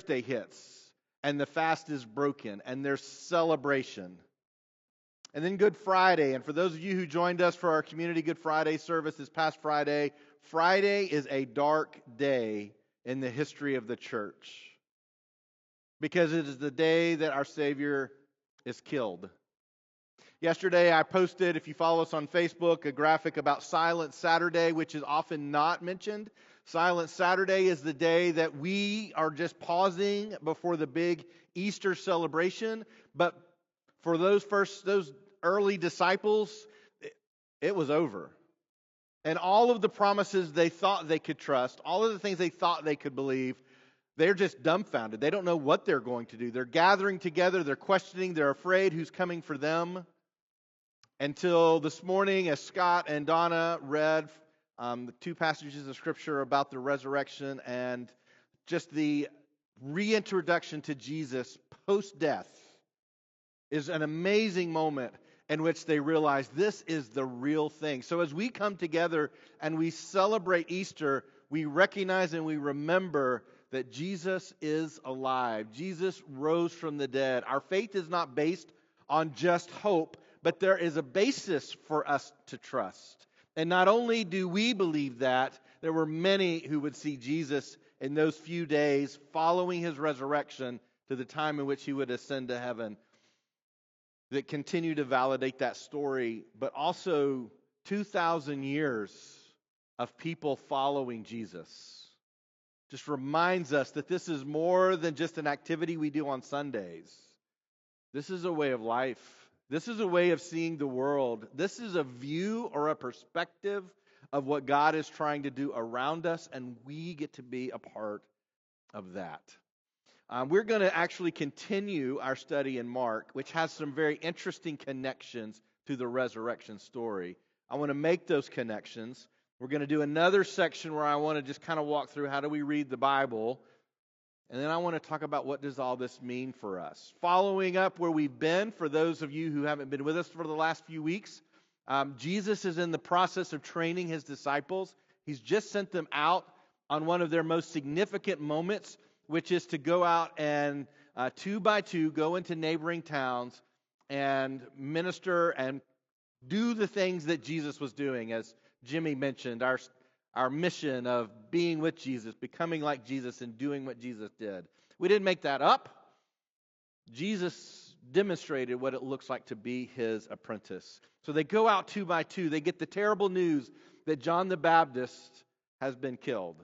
Thursday hits, and the fast is broken, and there's celebration. And then Good Friday, and for those of you who joined us for our Community Good Friday service this past Friday, Friday is a dark day in the history of the church, because it is the day that our Savior is killed. Yesterday I posted, if you follow us on Facebook, a graphic about Silent Saturday, which is often not mentioned. Silent Saturday is the day that we are just pausing before the big Easter celebration. But for those early disciples, it was over. And all of the promises they thought they could trust, all of the things they thought they could believe, they're just dumbfounded. They don't know what they're going to do. They're gathering together, they're questioning, they're afraid who's coming for them. Until this morning, as Scott and Donna read the two passages of Scripture about the resurrection and just the reintroduction to Jesus post-death, is an amazing moment in which they realize this is the real thing. So as we come together and we celebrate Easter, we recognize and we remember that Jesus is alive. Jesus rose from the dead. Our faith is not based on just hope, but there is a basis for us to trust. And not only do we believe that, there were many who would see Jesus in those few days following his resurrection to the time in which he would ascend to heaven that continue to validate that story, but also 2,000 years of people following Jesus. Just reminds us that this is more than just an activity we do on Sundays. This is a way of life. This is a way of seeing the world. This is a view or a perspective of what God is trying to do around us, and we get to be a part of that. We're going to actually continue our study in Mark, which has some very interesting connections to the resurrection story. I want to make those connections. We're going to do another section where I want to just kind of walk through how do we read the Bible. And then I want to talk about what does all this mean for us. Following up where we've been, for those of you who haven't been with us for the last few weeks, Jesus is in the process of training his disciples. He's just sent them out on one of their most significant moments, which is to go out and two by two go into neighboring towns and minister and do the things that Jesus was doing. As Jimmy mentioned, our mission of being with Jesus, becoming like Jesus, and doing what Jesus did. We didn't make that up. Jesus demonstrated what it looks like to be his apprentice. So they go out two by two. They get the terrible news that John the Baptist has been killed.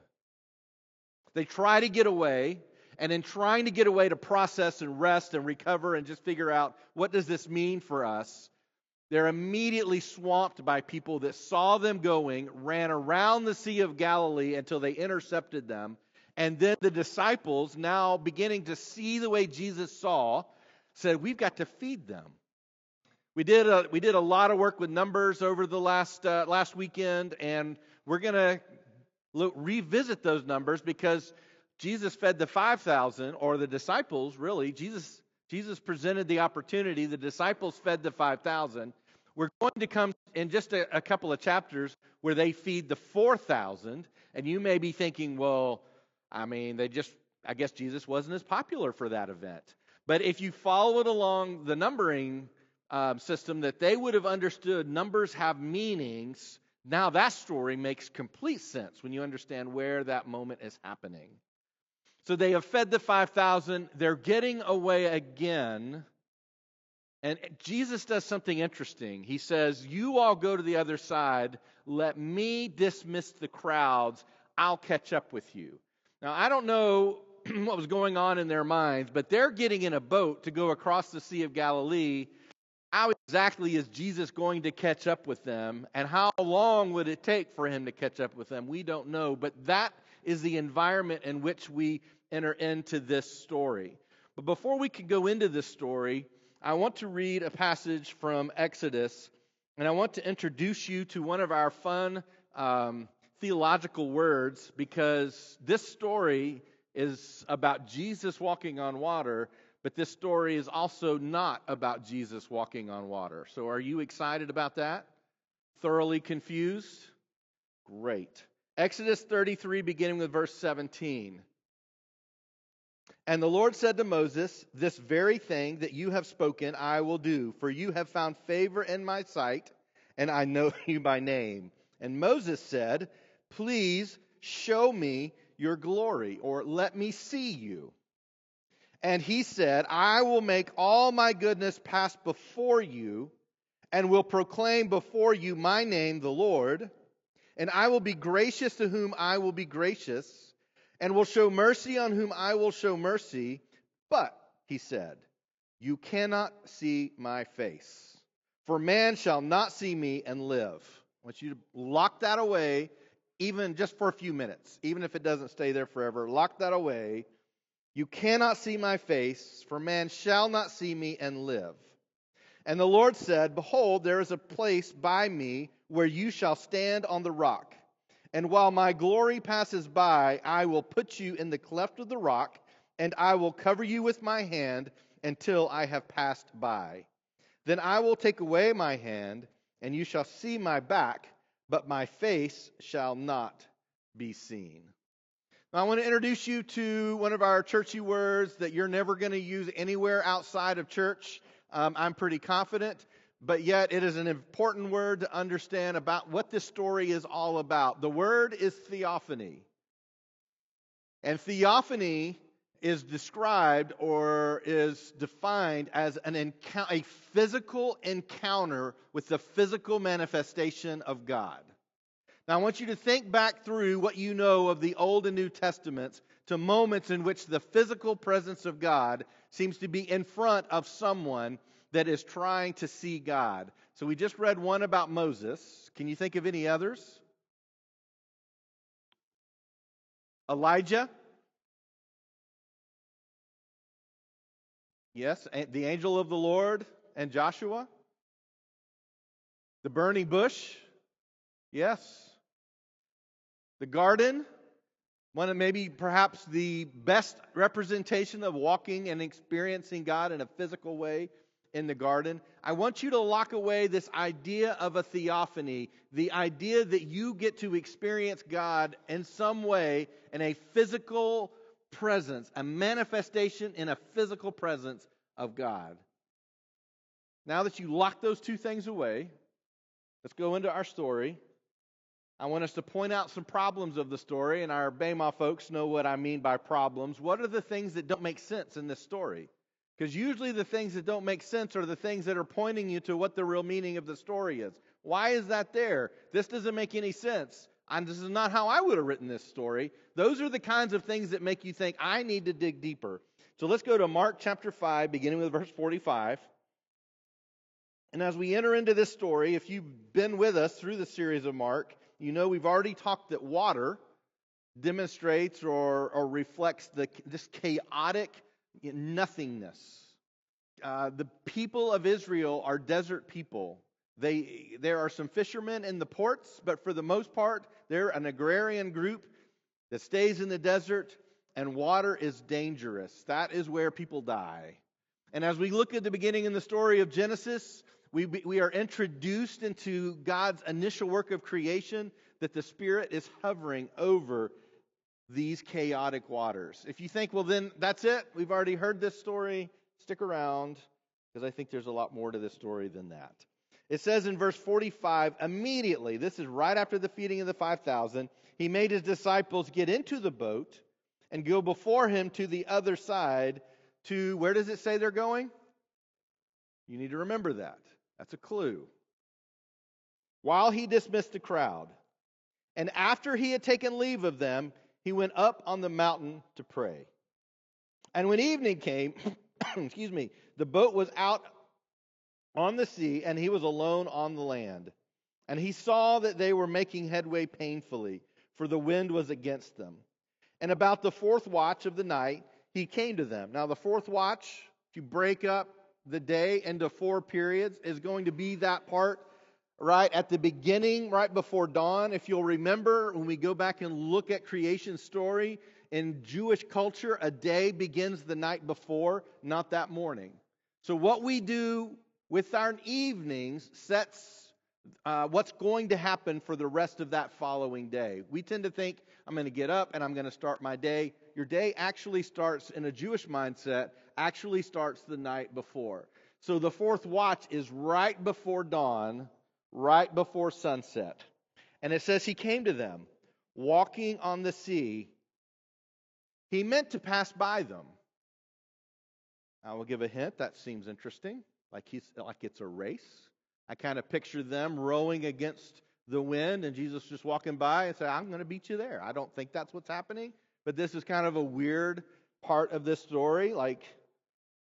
They try to get away, and in trying to get away to process and rest and recover and just figure out what does this mean for us, they're immediately swamped by people that saw them going, ran around the Sea of Galilee until they intercepted them. And then the disciples, now beginning to see the way Jesus saw, said, we've got to feed them. We did a lot of work with numbers over the last weekend, and we're going to revisit those numbers because Jesus fed the 5,000, or the disciples, really. Jesus presented the opportunity. The disciples fed the 5,000. We're going to come in just a couple of chapters where they feed the 4,000. And you may be thinking, well, I guess Jesus wasn't as popular for that event. But if you followed along the numbering system, that they would have understood numbers have meanings. Now that story makes complete sense when you understand where that moment is happening. So they have fed the 5,000. They're getting away again. And Jesus does something interesting. He says, you all go to the other side. Let me dismiss the crowds. I'll catch up with you. Now, I don't know what was going on in their minds, but they're getting in a boat to go across the Sea of Galilee. How exactly is Jesus going to catch up with them? And how long would it take for him to catch up with them? We don't know. But that is the environment in which we enter into this story. But before we can go into this story, I want to read a passage from Exodus. And I want to introduce you to one of our fun theological words, because this story is about Jesus walking on water. But this story is also not about Jesus walking on water. So are you excited about that? Thoroughly confused? Great. Exodus 33, beginning with verse 17. And the Lord said to Moses, "This very thing that you have spoken I will do, for you have found favor in my sight, and I know you by name." And Moses said, "Please show me your glory," or "let me see you." And he said, "I will make all my goodness pass before you, and will proclaim before you my name, the Lord. And I will be gracious to whom I will be gracious, and will show mercy on whom I will show mercy. But," he said, "you cannot see my face, for man shall not see me and live." I want you to lock that away, even just for a few minutes, even if it doesn't stay there forever. Lock that away. "You cannot see my face, for man shall not see me and live." And the Lord said, "Behold, there is a place by me where you shall stand on the rock. And while my glory passes by, I will put you in the cleft of the rock, and I will cover you with my hand until I have passed by. Then I will take away my hand, and you shall see my back, but my face shall not be seen." Now, I want to introduce you to one of our churchy words that you're never going to use anywhere outside of church. I'm pretty confident, but yet it is an important word to understand about what this story is all about. The word is theophany. And theophany is described or is defined as a physical encounter with the physical manifestation of God. Now, I want you to think back through what you know of the Old and New Testaments to moments in which the physical presence of God seems to be in front of someone that is trying to see God. So we just read one about Moses. Can you think of any others? Elijah? Yes, the angel of the Lord and Joshua? The burning bush? Yes. The garden, one of maybe perhaps the best representation of walking and experiencing God in a physical way in the garden. I want you to lock away this idea of a theophany, the idea that you get to experience God in some way in a physical presence, a manifestation in a physical presence of God. Now that you lock those two things away, let's go into our story. I want us to point out some problems of the story, and our Bema folks know what I mean by problems. What are the things that don't make sense in this story? Because usually the things that don't make sense are the things that are pointing you to what the real meaning of the story is. Why is that there? This doesn't make any sense. This is not how I would have written this story. Those are the kinds of things that make you think, I need to dig deeper. So let's go to Mark chapter 5, beginning with verse 45. And as we enter into this story, if you've been with us through the series of Mark, you know we've already talked that water demonstrates or reflects this chaotic nothingness. The people of Israel are desert people. There are some fishermen in the ports, but for the most part, they're an agrarian group that stays in the desert, and water is dangerous. That is where people die. And as we look at the beginning in the story of Genesis, we are introduced into God's initial work of creation, that the Spirit is hovering over these chaotic waters. If you think, well, then that's it. We've already heard this story. Stick around, because I think there's a lot more to this story than that. It says in verse 45, immediately, this is right after the feeding of the 5,000, he made his disciples get into the boat and go before him to the other side to, where does it say they're going? You need to remember that. That's a clue. While he dismissed the crowd, and after he had taken leave of them, he went up on the mountain to pray. And when evening came, the boat was out on the sea, and he was alone on the land. And he saw that they were making headway painfully, for the wind was against them. And about the fourth watch of the night, he came to them. Now, the fourth watch, if you break up the day into 4 periods, is going to be that part right at the beginning, right before dawn. If you'll remember, when we go back and look at creation story, in Jewish culture, a day begins the night before, not that morning. So what we do with our evenings sets what's going to happen for the rest of that following day. We tend to think I'm going to get up and I'm going to start my day. Your day actually starts, in a Jewish mindset, actually starts the night before. So the fourth watch is right before dawn, right before sunset. And it says he came to them, walking on the sea. He meant to pass by them. I will give a hint. That seems interesting, like it's a race. I kind of picture them rowing against the wind and Jesus just walking by and say, I'm going to beat you there. I don't think that's what's happening, but this is kind of a weird part of this story, like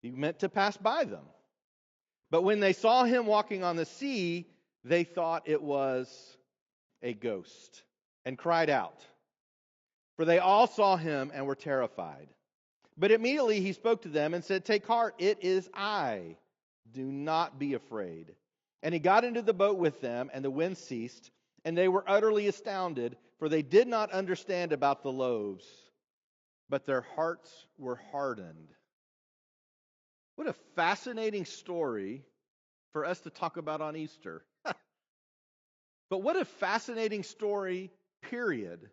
he meant to pass by them. But when they saw him walking on the sea, they thought it was a ghost and cried out. For they all saw him and were terrified. But immediately he spoke to them and said, take heart, it is I. Do not be afraid. And he got into the boat with them, and the wind ceased, and they were utterly astounded, for they did not understand about the loaves, but their hearts were hardened. What a fascinating story for us to talk about on Easter. But what a fascinating story, period.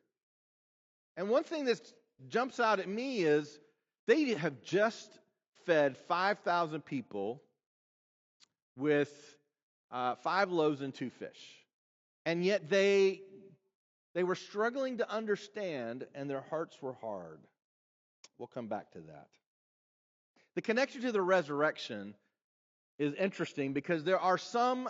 And one thing that jumps out at me is they have just fed 5,000 people with 5 loaves and 2 fish. And yet they were struggling to understand, and their hearts were hard. We'll come back to that. The connection to the resurrection is interesting because there are some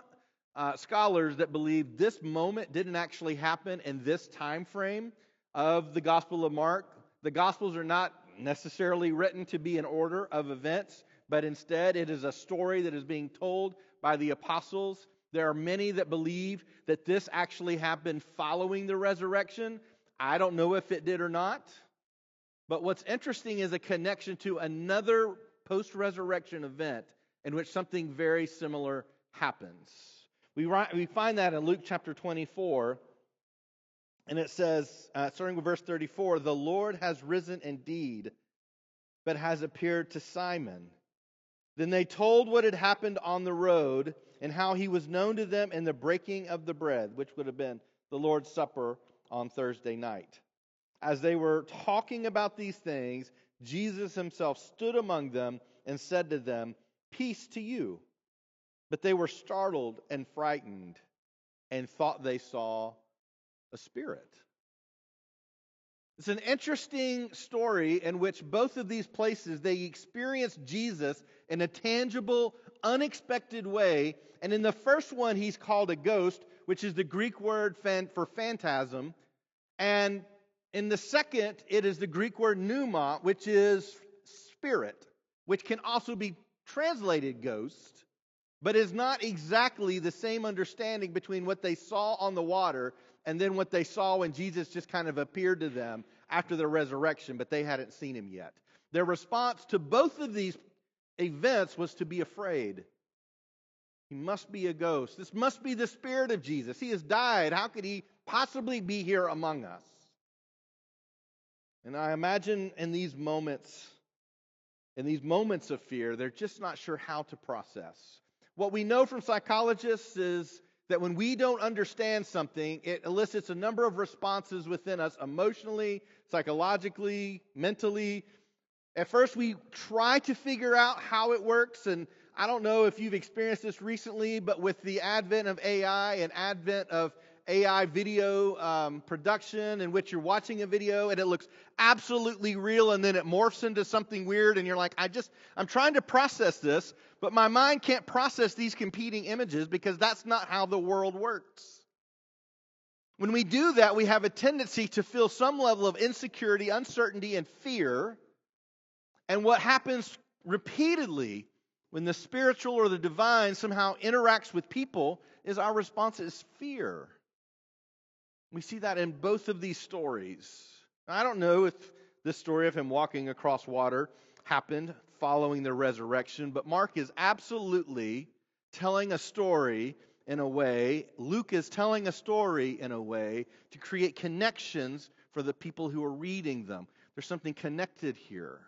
scholars that believe this moment didn't actually happen in this time frame of the Gospel of Mark. The Gospels are not necessarily written to be an order of events, but instead it is a story that is being told by the apostles. There are many that believe that this actually happened following the resurrection. I don't know if it did or not. But what's interesting is a connection to another post-resurrection event in which something very similar happens. We find that in Luke chapter 24, and it says, starting with verse 34, the Lord has risen indeed, but has appeared to Simon. Then they told what had happened on the road and how he was known to them in the breaking of the bread, which would have been the Lord's Supper on Thursday night. As they were talking about these things, Jesus himself stood among them and said to them, peace to you. But they were startled and frightened and thought they saw a spirit. It's an interesting story in which both of these places, they experience Jesus in a tangible, unexpected way. And in the first one, he's called a ghost, which is the Greek word for phantasm. And in the second, it is the Greek word pneuma, which is spirit, which can also be translated ghost, but is not exactly the same understanding between what they saw on the water and then what they saw when Jesus just kind of appeared to them after the resurrection, but they hadn't seen him yet. Their response to both of these events was to be afraid. He must be a ghost. This must be the spirit of Jesus. He has died. How could he possibly be here among us? And I imagine in these moments of fear, they're just not sure how to process. What we know from psychologists is that when we don't understand something, it elicits a number of responses within us emotionally, psychologically, mentally. At first, we try to figure out how it works, and I don't know if you've experienced this recently, but with the advent of AI and advent of AI video production in which you're watching a video and it looks absolutely real and then it morphs into something weird and you're like, I'm trying to process this, but my mind can't process these competing images because that's not how the world works. When we do that, we have a tendency to feel some level of insecurity, uncertainty, and fear. And what happens repeatedly when the spiritual or the divine somehow interacts with people is our response is fear. We see that in both of these stories. I don't know if this story of him walking across water happened following the resurrection, but Mark is absolutely telling a story in a way, Luke is telling a story in a way to create connections for the people who are reading them. There's something connected here.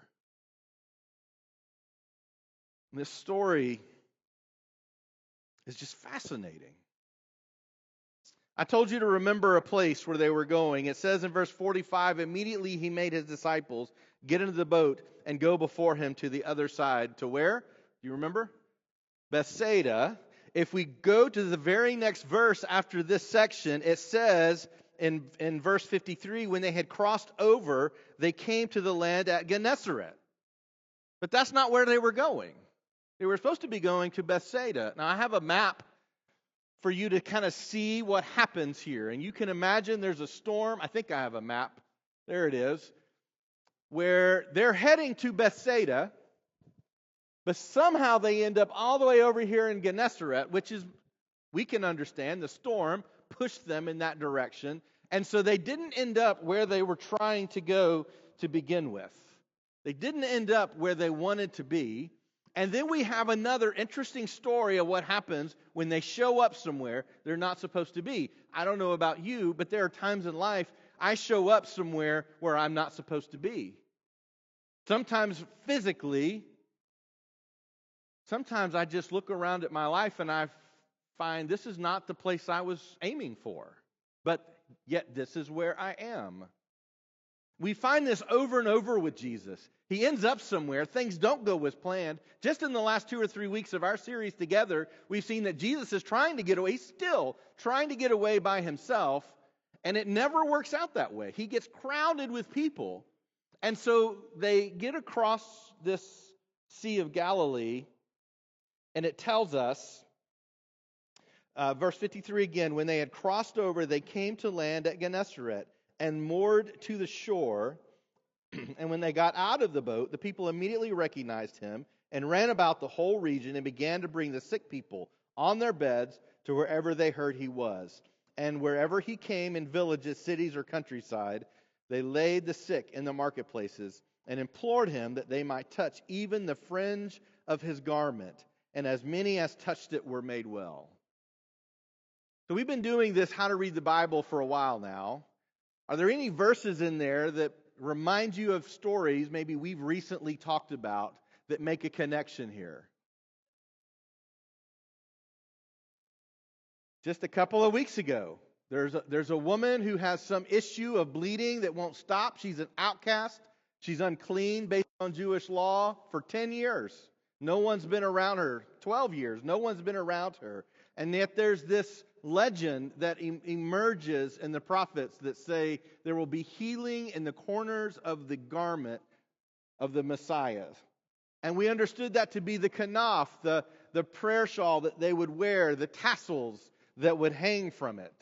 And this story is just fascinating. I told you to remember a place where they were going. It says in verse 45, immediately he made his disciples get into the boat and go before him to the other side. To where? Do you remember? Bethsaida. If we go to the very next verse after this section, it says in verse 53, when they had crossed over, they came to the land at Gennesaret. But that's not where they were going. They were supposed to be going to Bethsaida. Now, I have a map for you to kind of see what happens here. And you can imagine there's a storm. I think I have a map. There it is. Where they're heading to Bethsaida, but somehow they end up all the way over here in Gennesaret, which is, we can understand, the storm pushed them in that direction. And so they didn't end up where they were trying to go to begin with. They didn't end up where they wanted to be. And then we have another interesting story of what happens when they show up somewhere they're not supposed to be. I don't know about you, but there are times in life I show up somewhere where I'm not supposed to be. Sometimes physically, sometimes I just look around at my life and I find this is not the place I was aiming for. But yet this is where I am. We find this over and over with Jesus. He ends up somewhere. Things don't go as planned. Just in the last 2 or 3 weeks of our series together, we've seen that Jesus is trying to get away. He's still trying to get away by himself, and it never works out that way. He gets crowded with people. And so they get across this Sea of Galilee, and it tells us, verse 53 again, when they had crossed over, they came to land at Gennesaret and moored to the shore. And when they got out of the boat, the people immediately recognized him and ran about the whole region and began to bring the sick people on their beds to wherever they heard he was. And wherever he came, in villages, cities, or countryside, they laid the sick in the marketplaces and implored him that they might touch even the fringe of his garment. And as many as touched it were made well. So we've been doing this How to Read the Bible for a while now. Are there any verses in there that remind you of stories maybe we've recently talked about that make a connection here? Just a couple of weeks ago, there's a woman who has some issue of bleeding that won't stop. She's an outcast. She's unclean based on Jewish law for 10 years. No one's been around her. 12 years. No one's been around her. And yet there's this legend that emerges in the prophets that say there will be healing in the corners of the garment of the Messiah. And we understood that to be the kanaf, the prayer shawl that they would wear, the tassels that would hang from it.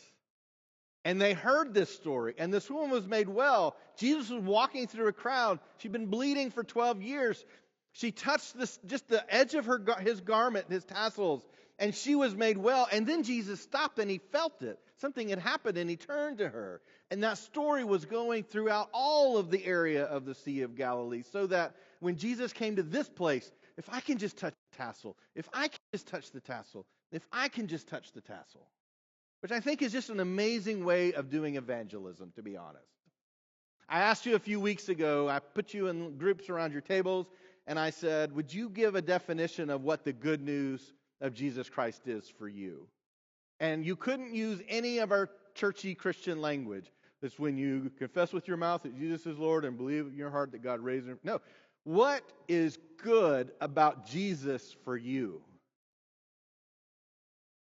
And they heard this story, and this woman was made well. Jesus was walking through a crowd. She'd been bleeding for 12 years. She touched just the edge of his garment, his tassels, and she was made well. And then Jesus stopped and he felt it. Something had happened and he turned to her. And that story was going throughout all of the area of the Sea of Galilee, so that when Jesus came to this place, if I can just touch the tassel, if I can just touch the tassel, if I can just touch the tassel, which I think is just an amazing way of doing evangelism, to be honest. I asked you a few weeks ago, I put you in groups around your tables, and I said, would you give a definition of what the good news of Jesus Christ is for you? And you couldn't use any of our churchy Christian language. It's when you confess with your mouth that Jesus is Lord and believe in your heart that God raised him. No. What is good about Jesus for you?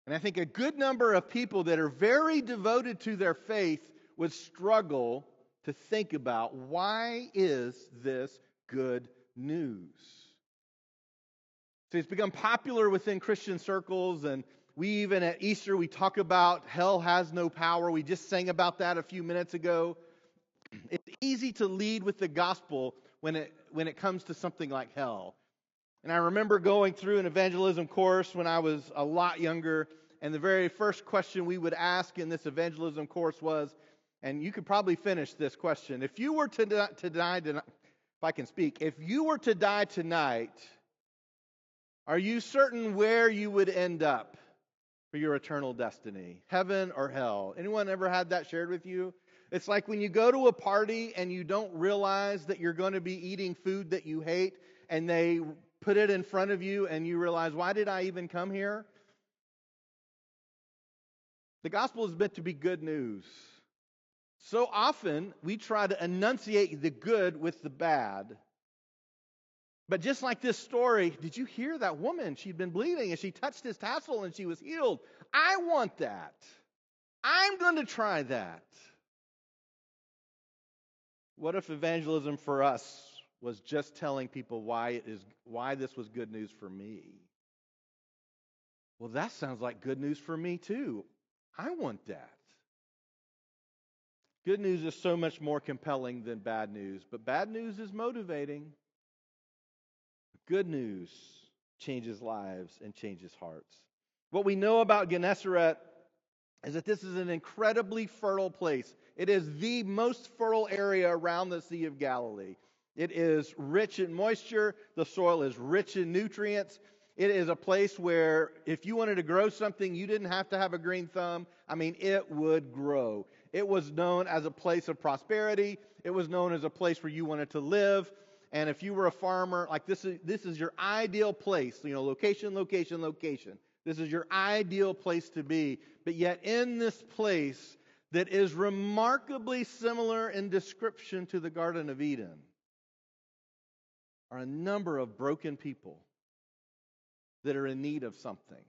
And I think a good number of people that are very devoted to their faith would struggle to think about, why is this good news? So it's become popular within Christian circles, and we even at Easter, we talk about hell has no power. We just sang about that a few minutes ago. It's easy to lead with the gospel when it comes to something like hell. And I remember going through an evangelism course when I was a lot younger, and the very first question we would ask in this evangelism course was, and you could probably finish this question, if you were to die tonight, if I can speak, if you were to die tonight, are you certain where you would end up for your eternal destiny? Heaven or hell? Anyone ever had that shared with you? It's like when you go to a party and you don't realize that you're going to be eating food that you hate, and they put it in front of you and you realize, why did I even come here? The gospel is meant to be good news. So often, we try to enunciate the good with the bad. But just like this story, did you hear that woman? She'd been bleeding and she touched his tassel and she was healed. I want that. I'm going to try that. What if evangelism for us was just telling people why this was good news for me? Well, that sounds like good news for me too. I want that. Good news is so much more compelling than bad news, but bad news is motivating. Good news changes lives and changes hearts. What we know about Gennesaret is that this is an incredibly fertile place. It is the most fertile area around the Sea of Galilee. It is rich in moisture. The soil is rich in nutrients. It is a place where if you wanted to grow something, you didn't have to have a green thumb. I mean, it would grow. It was known as a place of prosperity. It was known as a place where you wanted to live. And if you were a farmer, like this is your ideal place. Location. This is your ideal place to be. But yet in this place that is remarkably similar in description to the Garden of Eden are a number of broken people that are in need of something.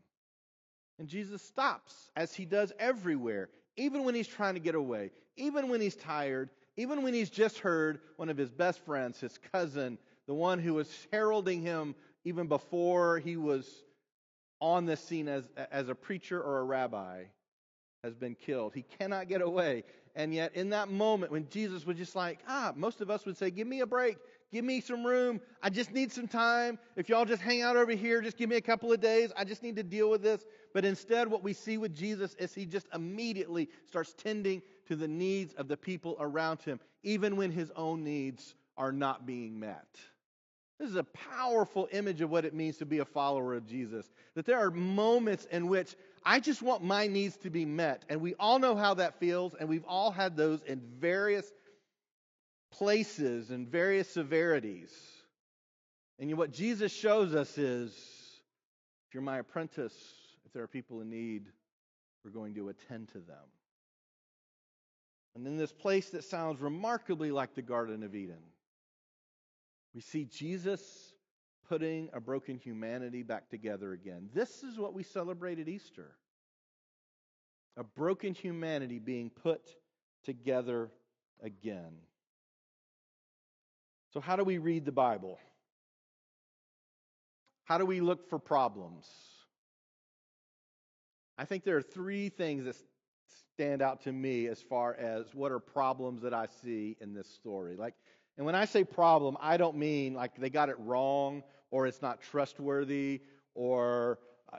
And Jesus stops, as he does everywhere, even when he's trying to get away, even when he's tired, even when he's just heard one of his best friends, his cousin, the one who was heralding him even before he was on the scene as a preacher or a rabbi, has been killed. He cannot get away. And yet in that moment when Jesus was just like, most of us would say, give me a break. Give me some room. I just need some time. If y'all just hang out over here, just give me a couple of days. I just need to deal with this. But instead, what we see with Jesus is he just immediately starts tending to the needs of the people around him, even when his own needs are not being met. This is a powerful image of what it means to be a follower of Jesus. That there are moments in which I just want my needs to be met. And we all know how that feels. And we've all had those in various places and various severities. And what Jesus shows us is, if you're my apprentice, if there are people in need, we're going to attend to them. And in this place that sounds remarkably like the Garden of Eden, we see Jesus putting a broken humanity back together again. This is what we celebrate at Easter. A broken humanity being put together again. So how do we read the Bible? How do we look for problems? I think there are three things that stand out to me as far as what are problems that I see in this story. And when I say problem, I don't mean like they got it wrong or it's not trustworthy or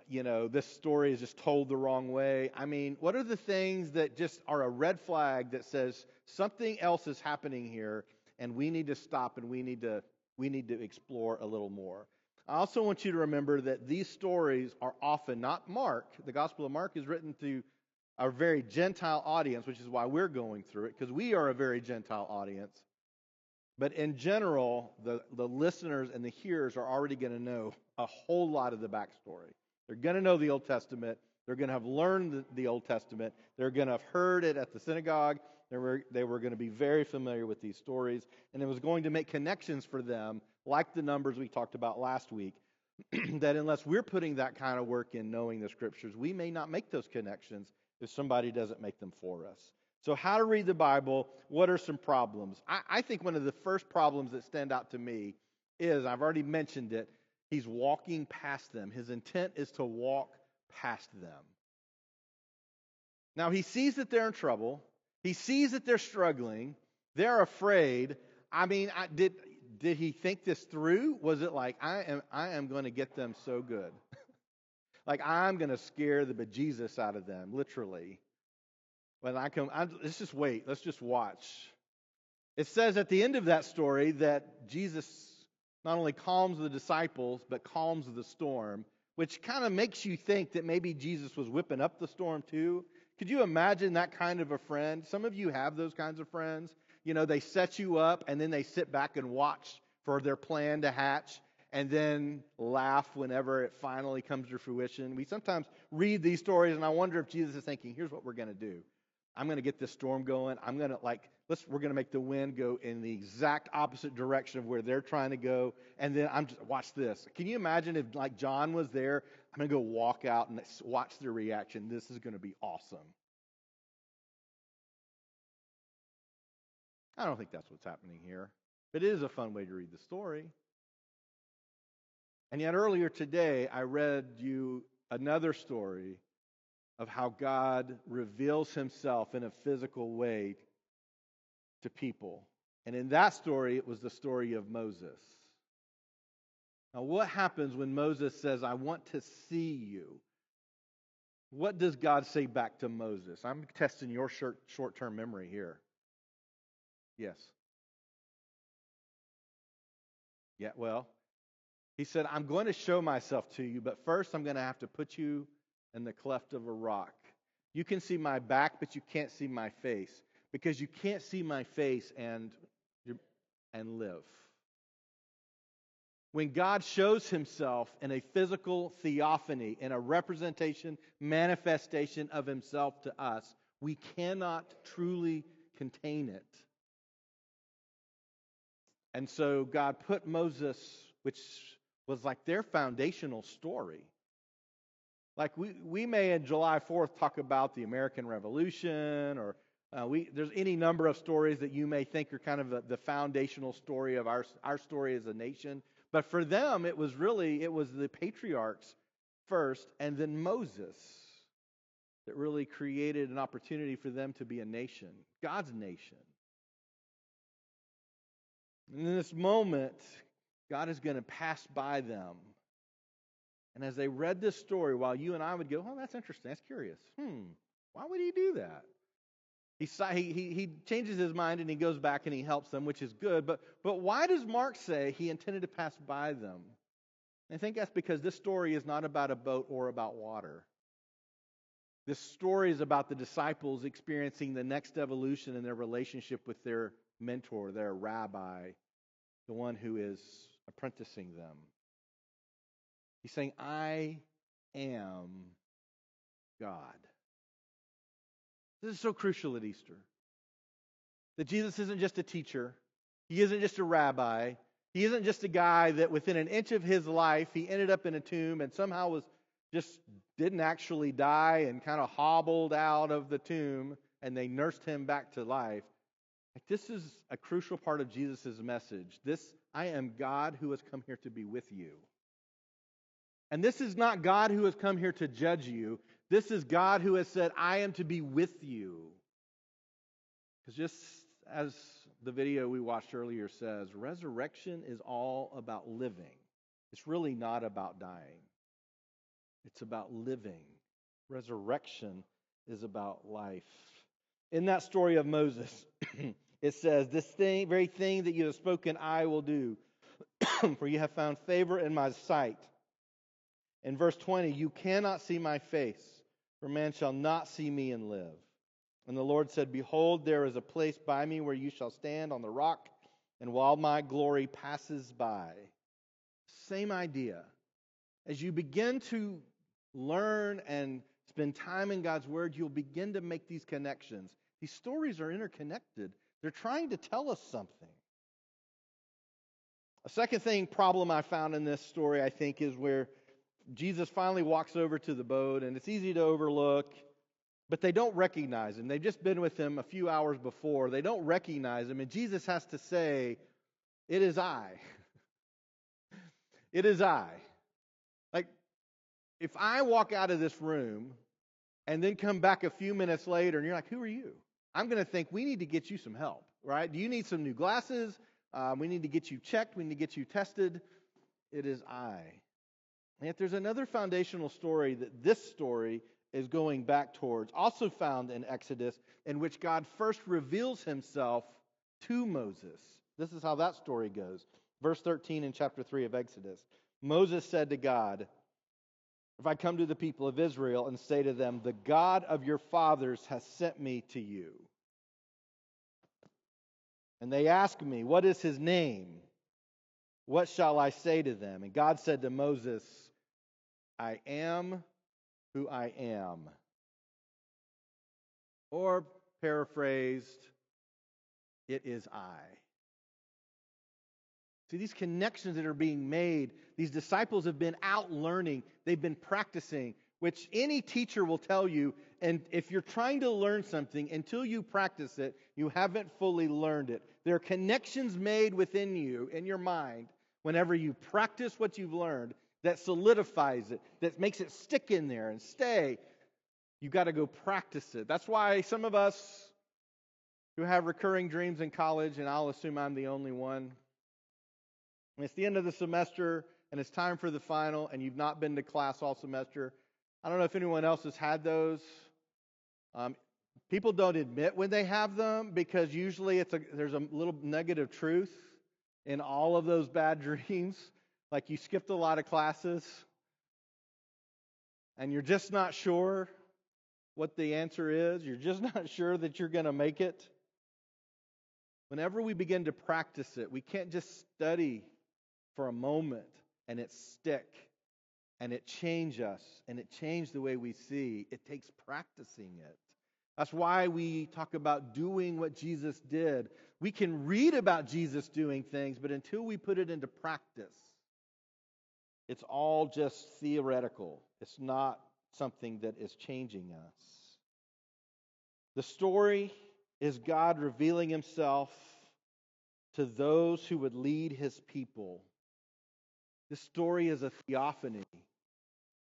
this story is just told the wrong way. I mean, what are the things that just are a red flag that says something else is happening here and we need to stop and we need to explore a little more. I also want you to remember that these stories are often not Mark. The Gospel of Mark is written to a very Gentile audience, which is why we're going through it, because we are a very Gentile audience. But in general, the listeners and the hearers are already going to know a whole lot of the backstory. They're going to know the Old Testament. They're going to have learned the Old Testament. They're going to have heard it at the synagogue. They were going to be very familiar with these stories. And it was going to make connections for them, like the numbers we talked about last week, that unless we're putting that kind of work in knowing the Scriptures, we may not make those connections if somebody doesn't make them for us. So how to read the Bible, what are some problems? I think one of the first problems that stand out to me is, I've already mentioned it, he's walking past them. His intent is to walk past them. Now he sees that they're in trouble. He sees that they're struggling. They're afraid. I mean, did he think this through? Was it like, I am going to get them so good. Like, I'm going to scare the bejesus out of them, literally. When I come, let's just wait. Let's just watch. It says at the end of that story that Jesus not only calms the disciples, but calms the storm, which kind of makes you think that maybe Jesus was whipping up the storm too. Could you imagine that kind of a friend? Some of you have those kinds of friends. They set you up and then they sit back and watch for their plan to hatch. and then laugh whenever it finally comes to fruition. We sometimes read these stories, and I wonder if Jesus is thinking, here's what we're going to do. I'm going to get this storm going. We're going to make the wind go in the exact opposite direction of where they're trying to go. And then watch this. Can you imagine if like John was there? I'm going to go walk out and watch their reaction. This is going to be awesome. I don't think that's what's happening here. But it is a fun way to read the story. And yet earlier today, I read you another story of how God reveals himself in a physical way to people. And in that story, it was the story of Moses. Now, what happens when Moses says, I want to see you? What does God say back to Moses? I'm testing your short-term memory here. Yes. Yeah, well, he said, I'm going to show myself to you, but first I'm going to have to put you in the cleft of a rock. You can see my back, but you can't see my face. Because you can't see my face and live. When God shows himself in a physical theophany, in a representation, manifestation of himself to us, we cannot truly contain it. And so God put Moses, which was like their foundational story. Like we may on July 4th talk about the American Revolution, or there's any number of stories that you may think are kind of the foundational story of our story as a nation. But for them, it was the patriarchs first, and then Moses that really created an opportunity for them to be a nation, God's nation. And in this moment, God is going to pass by them. And as they read this story, while you and I would go, oh, that's interesting, that's curious. Why would he do that? He changes his mind and he goes back and he helps them, which is good. But why does Mark say he intended to pass by them? I think that's because this story is not about a boat or about water. This story is about the disciples experiencing the next evolution in their relationship with their mentor, their rabbi, the one who is apprenticing them. He's saying, I am God. This is so crucial at Easter. That Jesus isn't just a teacher. He isn't just a rabbi. He isn't just a guy that within an inch of his life, he ended up in a tomb and somehow didn't actually die and kind of hobbled out of the tomb and they nursed him back to life. Like, this is a crucial part of Jesus' message. I am God who has come here to be with you. And this is not God who has come here to judge you. This is God who has said, I am to be with you. Because just as the video we watched earlier says, resurrection is all about living. It's really not about dying. It's about living. Resurrection is about life. In that story of Moses, it says, this very thing that you have spoken, I will do. For you have found favor in my sight. In verse 20, you cannot see my face, for man shall not see me and live. And the Lord said, behold, there is a place by me where you shall stand on the rock, and while my glory passes by. Same idea. As you begin to learn and spend time in God's Word, you'll begin to make these connections. These stories are interconnected. They're trying to tell us something. A second problem I found in this story, I think, is where Jesus finally walks over to the boat, and it's easy to overlook, but they don't recognize him. They've just been with him a few hours before. They don't recognize him, and Jesus has to say, it is I. It is I. Like, if I walk out of this room and then come back a few minutes later, and you're like, who are you? I'm going to think, we need to get you some help, right? Do you need some new glasses? We need to get you checked. We need to get you tested. It is I. And yet there's another foundational story that this story is going back towards, also found in Exodus, in which God first reveals himself to Moses. This is how that story goes. Verse 13 in chapter 3 of Exodus. Moses said to God, if I come to the people of Israel and say to them, the God of your fathers has sent me to you. And they ask me, what is his name? What shall I say to them? And God said to Moses, I am who I am. Or paraphrased, it is I. See, these connections that are being made, these disciples have been out learning, they've been practicing, which any teacher will tell you. And if you're trying to learn something, until you practice it, you haven't fully learned it. There are connections made within you, in your mind, whenever you practice what you've learned, that solidifies it, that makes it stick in there and stay. You've got to go practice it. That's why some of us who have recurring dreams in college, and I'll assume I'm the only one, and it's the end of the semester, and it's time for the final, and you've not been to class all semester. I don't know if anyone else has had those. People don't admit when they have them, because usually there's a little negative truth in all of those bad dreams. Like you skipped a lot of classes, and you're just not sure what the answer is. You're just not sure that you're going to make it. Whenever we begin to practice it, we can't just study for a moment and it stick and it change us and it change the way we see. It takes practicing it. That's why we talk about doing what Jesus did. We can read about Jesus doing things, but until we put it into practice, it's all just theoretical. It's not something that is changing us. The story is God revealing himself to those who would lead his people. This story is a theophany.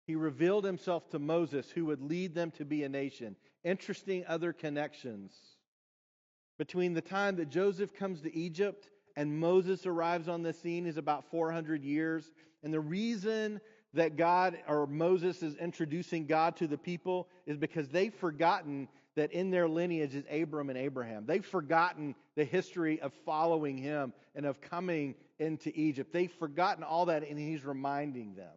He revealed himself to Moses, who would lead them to be a nation. Interesting other connections. Between the time that Joseph comes to Egypt and Moses arrives on the scene is about 400 years. And the reason that Moses is introducing God to the people is because they've forgotten that in their lineage is Abram and Abraham. They've forgotten the history of following him and of coming into Egypt. They've forgotten all that, and he's reminding them.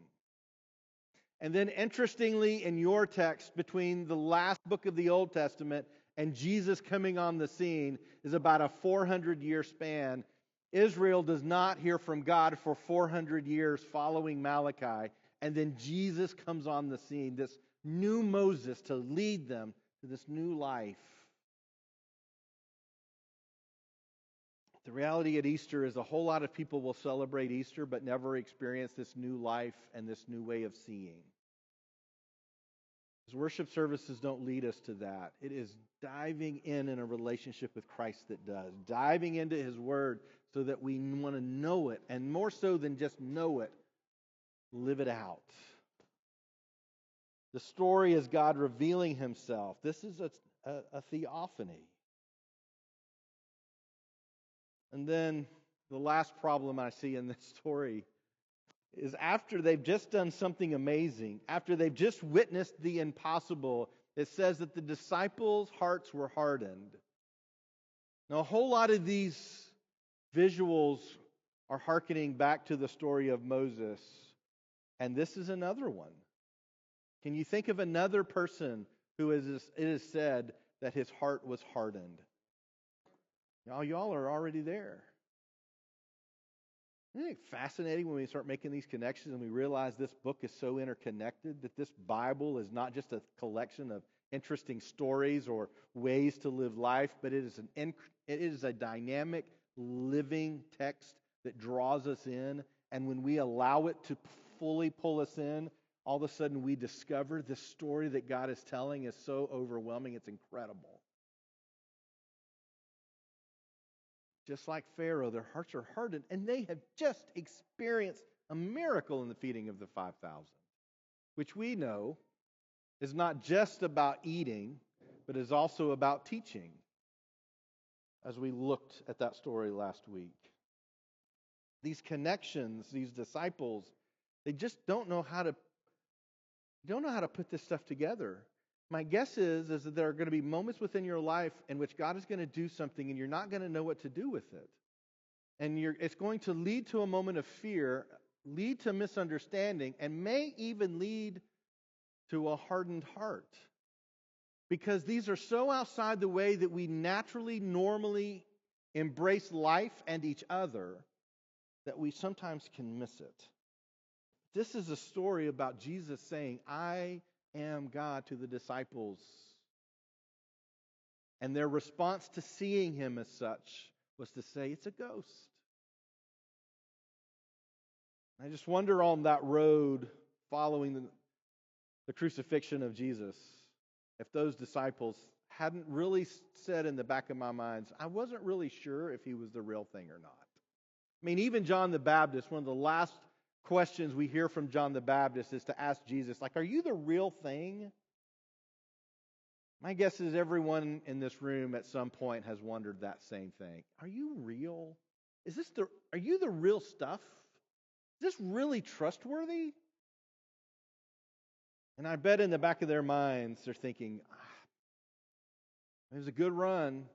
And then interestingly, in your text, between the last book of the Old Testament and Jesus coming on the scene is about a 400-year span. Israel does not hear from God for 400 years following Malachi. And then Jesus comes on the scene, this new Moses to lead them to this new life. The reality at Easter is a whole lot of people will celebrate Easter but never experience this new life and this new way of seeing. Because worship services don't lead us to that. It is diving in a relationship with Christ that does. Diving into His Word so that we want to know it. And more so than just know it, live it out. The story is God revealing Himself. This is a theophany. And then the last problem I see in this story is after they've just done something amazing, after they've just witnessed the impossible, it says that the disciples' hearts were hardened. Now, a whole lot of these visuals are hearkening back to the story of Moses, and this is another one. Can you think of another person who it is said that his heart was hardened? Now, y'all are already there. Isn't it fascinating when we start making these connections and we realize this book is so interconnected, that this Bible is not just a collection of interesting stories or ways to live life, but it is a dynamic, living text that draws us in. And when we allow it to fully pull us in, all of a sudden we discover this story that God is telling is so overwhelming, it's incredible. Just like Pharaoh, their hearts are hardened, and they have just experienced a miracle in the feeding of the 5,000, which we know is not just about eating, but is also about teaching, as we looked at that story last week. These connections, these disciples, they just don't know how to put this stuff together. My guess is that there are going to be moments within your life in which God is going to do something and you're not going to know what to do with it. And it's going to lead to a moment of fear, lead to misunderstanding, and may even lead to a hardened heart. Because these are so outside the way that we naturally, normally embrace life and each other, that we sometimes can miss it. This is a story about Jesus saying, I am God to the disciples. And their response to seeing him as such was to say, it's a ghost. I just wonder on that road following the crucifixion of Jesus, if those disciples hadn't really said in the back of my mind, I wasn't really sure if he was the real thing or not. I mean, even John the Baptist, one of the last questions we hear from John the Baptist is to ask Jesus, like, are you the real thing? My guess is everyone in this room at some point has wondered that same thing. Are you real? Are you the real stuff? Is this really trustworthy? And I bet in the back of their minds they're thinking, it was a good run.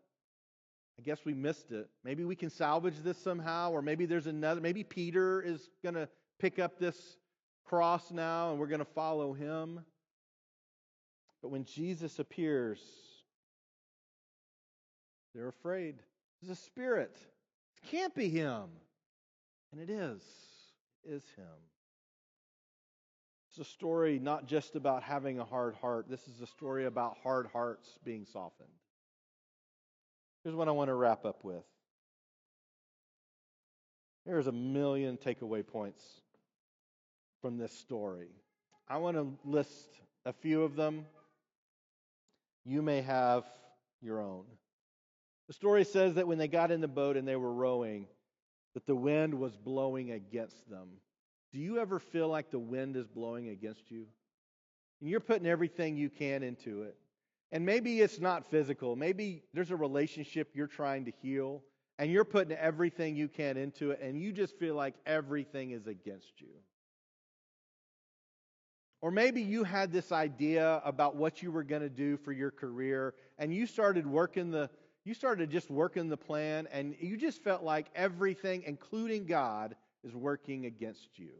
I guess we missed it. Maybe we can salvage this somehow, or maybe there's another. Maybe Peter is going to pick up this cross now and we're going to follow him. But when Jesus appears, they're afraid. It's a spirit. It can't be him. And it is. It is him. It's a story not just about having a hard heart. This is a story about hard hearts being softened. Here's what I want to wrap up with. There's a million takeaway points from this story. I want to list a few of them. You may have your own. The story says that when they got in the boat and they were rowing, that the wind was blowing against them. Do you ever feel like the wind is blowing against you? And you're putting everything you can into it. And maybe it's not physical. Maybe there's a relationship you're trying to heal, and you're putting everything you can into it, and you just feel like everything is against you. Or maybe you had this idea about what you were going to do for your career, and you started just working the plan, and you just felt like everything, including God, is working against you.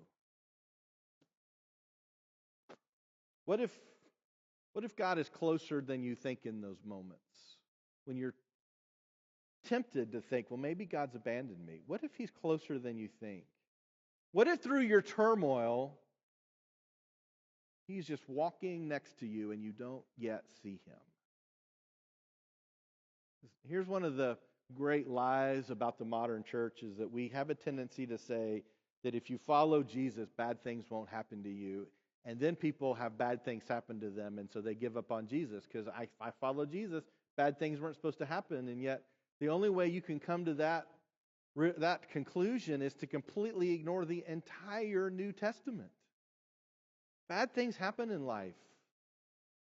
What if God is closer than you think in those moments? When you're tempted to think, well, maybe God's abandoned me. What if he's closer than you think? What if through your turmoil, he's just walking next to you and you don't yet see him? Here's one of the great lies about the modern church is that we have a tendency to say that if you follow Jesus, bad things won't happen to you. And then people have bad things happen to them, and so they give up on Jesus because I follow Jesus, bad things weren't supposed to happen. And yet the only way you can come to that conclusion is to completely ignore the entire New Testament. Bad things happen in life.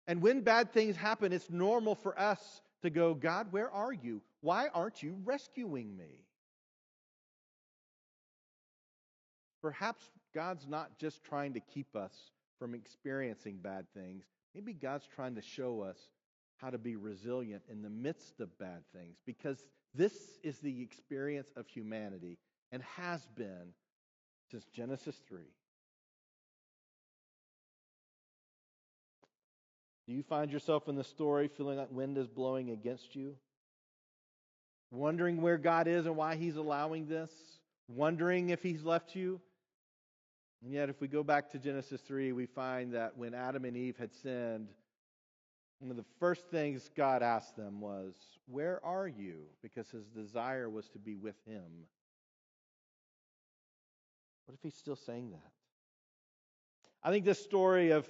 And when bad things happen, it's normal for us to go, God, where are you? Why aren't you rescuing me? Perhaps God's not just trying to keep us from experiencing bad things. Maybe God's trying to show us how to be resilient in the midst of bad things, because this is the experience of humanity and has been since Genesis 3. Do you find yourself in the story feeling like wind is blowing against you? Wondering where God is and why he's allowing this? Wondering if he's left you? And yet, if we go back to Genesis 3, we find that when Adam and Eve had sinned, one of the first things God asked them was, where are you? Because his desire was to be with him. What if he's still saying that? I think this story of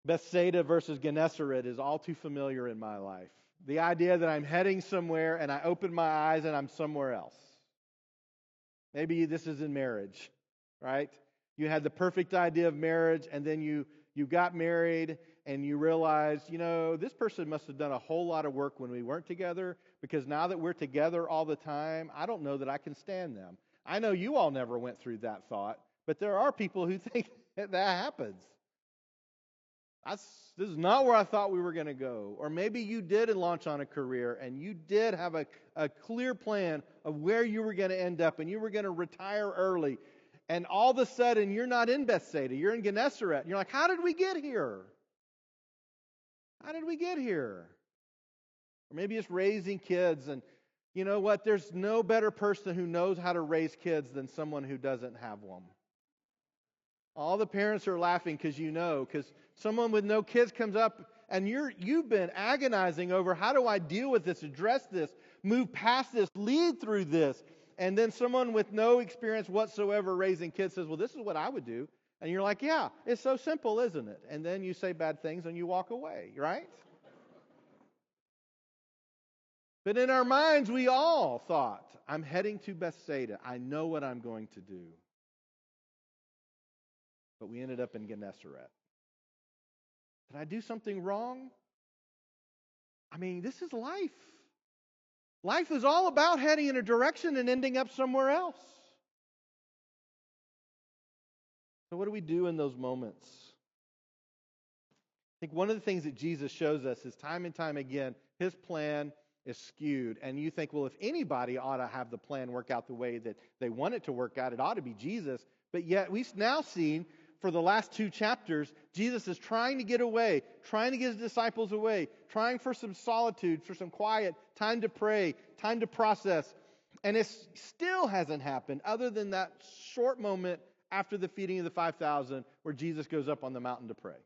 Bethsaida versus Gennesaret is all too familiar in my life. The idea that I'm heading somewhere and I open my eyes and I'm somewhere else. Maybe this is in marriage. Right? You had the perfect idea of marriage, and then you got married, and you realized, this person must have done a whole lot of work when we weren't together, because now that we're together all the time, I don't know that I can stand them. I know you all never went through that thought, but there are people who think that happens. This is not where I thought we were going to go. Or maybe you did launch on a career, and you did have a clear plan of where you were going to end up, and you were going to retire early. And all of a sudden, you're not in Bethsaida, you're in Gennesaret. And you're like, how did we get here? How did we get here? Or maybe it's raising kids, and You know what? There's no better person who knows how to raise kids than someone who doesn't have one. All the parents are laughing because someone with no kids comes up and you've been agonizing over how do I deal with this, address this, move past this, lead through this. And then someone with no experience whatsoever raising kids says, well, this is what I would do. And you're like, yeah, it's so simple, isn't it? And then you say bad things and you walk away, right? But in our minds, we all thought, I'm heading to Bethsaida. I know what I'm going to do. But we ended up in Gennesaret. Did I do something wrong? I mean, this is life. Life is all about heading in a direction and ending up somewhere else. So what do we do in those moments? I think one of the things that Jesus shows us is time and time again, His plan is skewed. And you think, well, if anybody ought to have the plan work out the way that they want it to work out, it ought to be Jesus. But yet we've now seen for the last 2 chapters, Jesus is trying to get away, trying to get His disciples away, trying for some solitude, for some quiet, time to pray, time to process. And it still hasn't happened other than that short moment after the feeding of the 5,000 where Jesus goes up on the mountain to pray.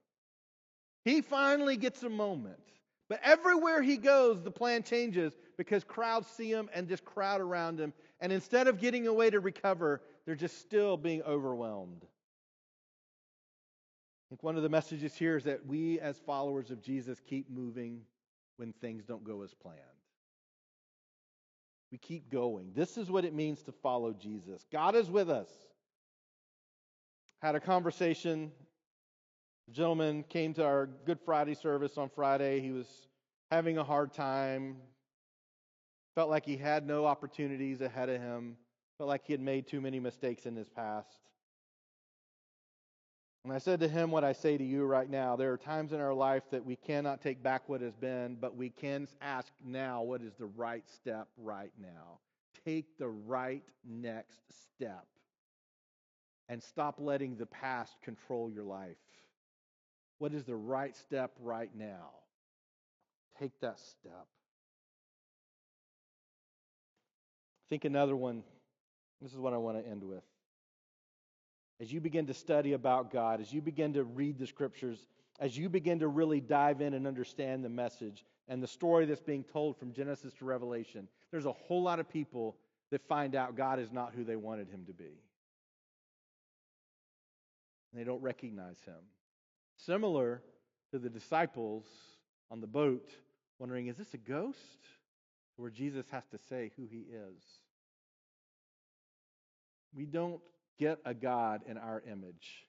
He finally gets a moment. But everywhere He goes, the plan changes because crowds see Him and just crowd around Him. And instead of getting away to recover, they're just still being overwhelmed. I think one of the messages here is that we as followers of Jesus keep moving when things don't go as planned. We keep going. This is what it means to follow Jesus. God is with us. Had a conversation. A gentleman came to our Good Friday service on Friday. He was having a hard time. Felt like he had no opportunities ahead of him. Felt like he had made too many mistakes in his past. And I said to him what I say to you right now. There are times in our life that we cannot take back what has been, but we can ask now, what is the right step right now? Take the right next step. And stop letting the past control your life. What is the right step right now? Take that step. I think another one, this is what I want to end with. As you begin to study about God, as you begin to read the Scriptures, as you begin to really dive in and understand the message and the story that's being told from Genesis to Revelation, there's a whole lot of people that find out God is not who they wanted Him to be. And they don't recognize Him. Similar to the disciples on the boat, wondering, is this a ghost? Where Jesus has to say who He is. We don't get a God in our image.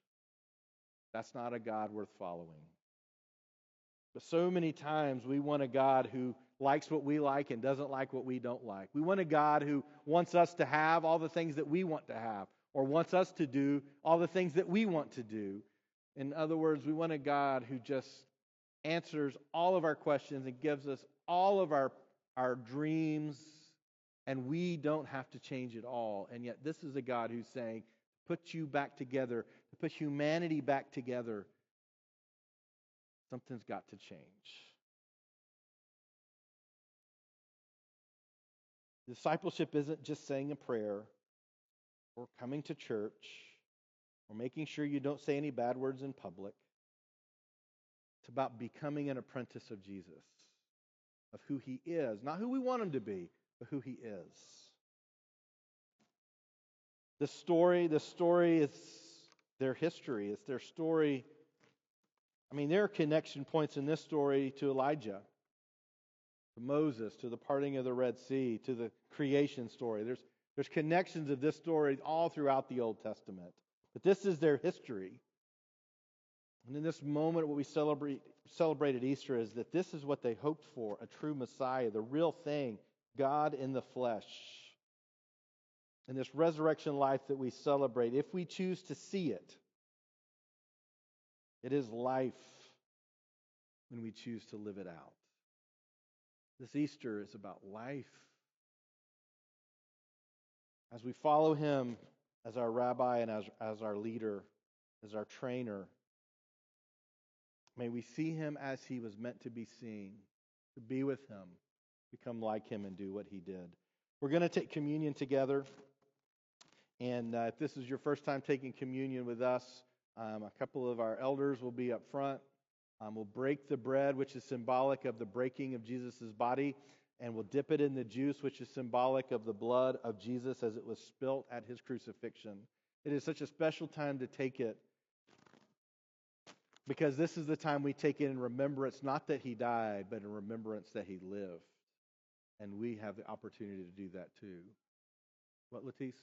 That's not a God worth following. But so many times we want a God who likes what we like and doesn't like what we don't like. We want a God who wants us to have all the things that we want to have, or wants us to do all the things that we want to do. In other words, we want a God who just answers all of our questions and gives us all of our dreams, and we don't have to change it all. And yet this is a God who's saying, put you back together, to put humanity back together. Something's got to change. Discipleship isn't just saying a prayer or coming to church or making sure you don't say any bad words in public. It's about becoming an apprentice of Jesus, of who He is. Not who we want Him to be, but who He is. The story is their history. It's their story. I mean, there are connection points in this story to Elijah, to Moses, to the parting of the Red Sea, to the creation story. There's connections of this story all throughout the Old Testament. But this is their history. And in this moment, what we celebrate at Easter is that this is what they hoped for, a true Messiah, the real thing, God in the flesh. And this resurrection life that we celebrate, if we choose to see it, it is life when we choose to live it out. This Easter is about life. As we follow Him as our rabbi and as our leader, as our trainer, may we see Him as He was meant to be seen, to be with Him, become like Him, and do what He did. We're going to take communion together. And if this is your first time taking communion with us, a couple of our elders will be up front. We'll break the bread, which is symbolic of the breaking of Jesus' body, and we'll dip it in the juice, which is symbolic of the blood of Jesus as it was spilt at his crucifixion. It is such a special time to take it, because this is the time we take it in remembrance, not that he died, but in remembrance that he lived. And we have the opportunity to do that too. What, Latisse?